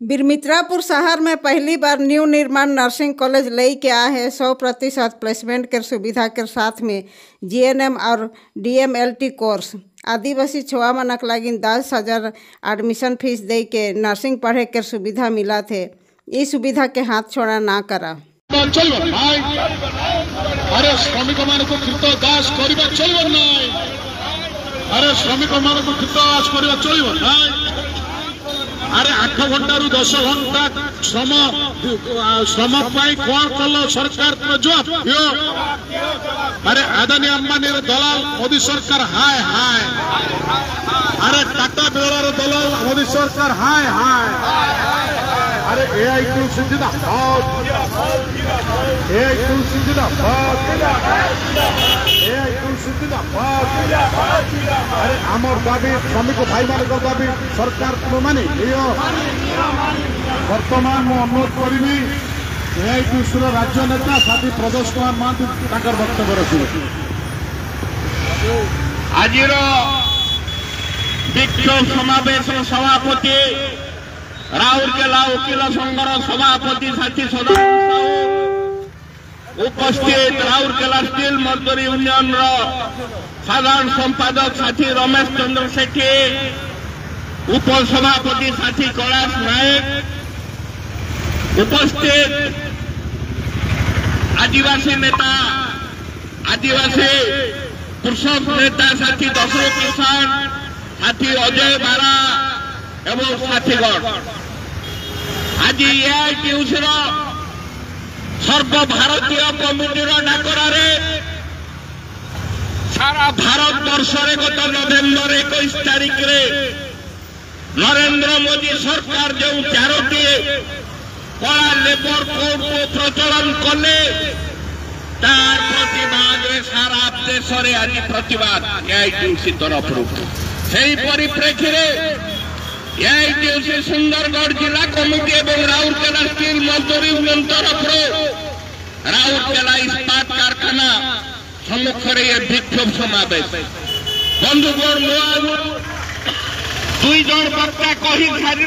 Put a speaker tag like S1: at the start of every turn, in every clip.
S1: बिरमित्रापुर शहर में पहली बार न्यू निर्माण नर्सिंग कॉलेज लई के आए हैं 100% प्लेसमेंट के सुविधा के साथ में जीएनएम और डीएमएलटी कोर्स। आदिवासी छुआ मनक लगिन 10,000 एडमिशन फीस दे के नर्सिंग पढ़े के सुविधा मिला थे। इस सुविधा के हाथ छोड़ा ना करा।
S2: अरे श्रमिक मान को कृत दास करबा चलबो नाही। अरे श्रमिक मान को कृत दास करबा चलबो नाही। अरे 8 घंटा रु 10 घंटा श्रम पाई कौन कल सरकार जॉब यो। अरे अदानी अंबानी दलाल मोदी सरकार हाय हाय। अरे टाटा बिरला दलाल मोदी सरकार हाय हाय। अरे AI2 जिंदाबाद, AI2 जिंदाबाद, AI2 जिंदाबाद। अरे आमर दाबी श्रमिक भाई मान दाबी सरकार को मानी वर्तमान मु अनुरोध करी AI2 राज्य नेता साथी प्रदेश कुमार महांती वक्तव्य रखिए।
S3: आज विक्षोभ समावेश सभापति राउरकेला वकील संघर सभापति साथी सदानंद उपस्थित राउरकेला स्टील मजदूर यूनियन साधारण संपादक साथी रमेश चंद्र सेठी उपसभापति साथी कैलाश नायक उपस्थित आदिवासी नेता आदिवासी कृषक नेता साथी दशरथ किसान साथी अजय बारा एवं साथीगण आज AI2 सर्वभारतीय कमिटीर डाकर सारा भारत वर्ष गत नवेम्बर 21 तारिख नरेंद्र मोदी सरकार जो 4टी कला लेबर कोड को प्रचलन कले तार प्रतिवाद सारा देश में आज प्रतिवाद AI2 तरफ से परिप्रेक्षी AI2 सुंदरगढ़ जिला कमिटी एवं राउरकेला स्टील मजदूर यूनियन तरफ राउरकेला इस्पात कारखाना सम्मुखें ये विक्षोभ समावेश। बंधुगण दुई जन वक्ता कही सारे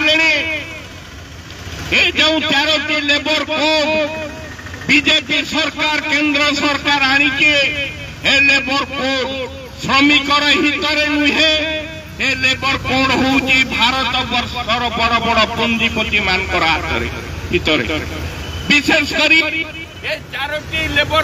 S3: ये जो 4टी लेबर कोड बीजेपी सरकार केंद्र सरकार आनिके ए लेबर कोड श्रमिक हित नुहे। ए लेबर कोड हूँ भारत वर्षर बड़ बड़ पुंजीपति मान हित विशेष कर 4टी लेबर